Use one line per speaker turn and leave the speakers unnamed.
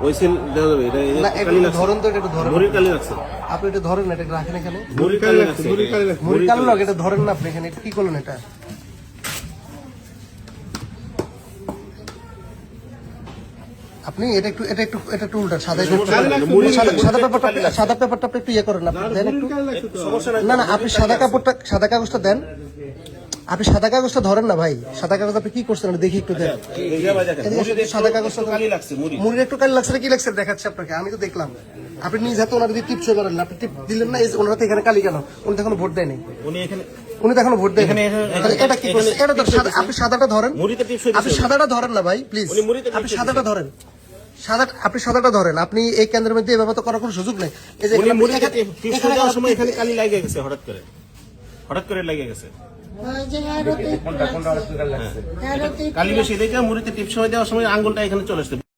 ওই সিল দেওয়া যাবে এটা
না
কালি
একটু
লাগছে
ধরেন তো, এটা ধরেন
মুড়ির কালি লাগছে
আপনি, এটা ধরেন না, এটা রাখেন এখানে।
মুড়ির কালি লাগছে
মুড়ি কালো লাগে, এটা ধরেন না আপনি এখানে, এটা কি করলেন এটা? আপনি এটা একটু উল্টা, সাদা সাদা পেপারটা আপনি একটু ইয়ে করেন, আপনি দেন একটু।
সমস্যা নাই
না না, আপনি সাদা কাগজটা দেন, আপনি সাদা কাগজটা ধরেন না ভাই, সাদা কাগজ আপনি কি করছেন দেখি একটু দেন। সাদা কাগজটা
কালি লাগছে
মুড়ির একটু কালি লাগছে না, কি লাগছে দেখাচ্ছে আপনাকে, আমি তো দেখলাম। আপনি নিজ হাতে ওনার যদি টিপস করেন না, আপনি টিপ দিলেন না, ওনার তো এখানে কালি কেন? উনি তো এখনো ভোট দেয়নি, উনি তো এখনো ভোট দেয়নি। এটা কি করছে? এটা তো আপনি সাদাটা ধরেন, আপনি সাদাটা ধরেন না ভাই প্লিজ, আপনি সাদাটা ধরেন, আপনি সাদাটা ধরেন। আপনি এই কেন্দ্রের মধ্যে এভাবে তো করার কোনো সুযোগ নেই। এই যে
এখানে কালি লাগে গেছে হঠাৎ করে লাগে গেছে কালি বেশি দেখে মুড়িতে টিপস হয়ে দেওয়ার সময় আঙ্গুলটা এখানে চলে আসছে।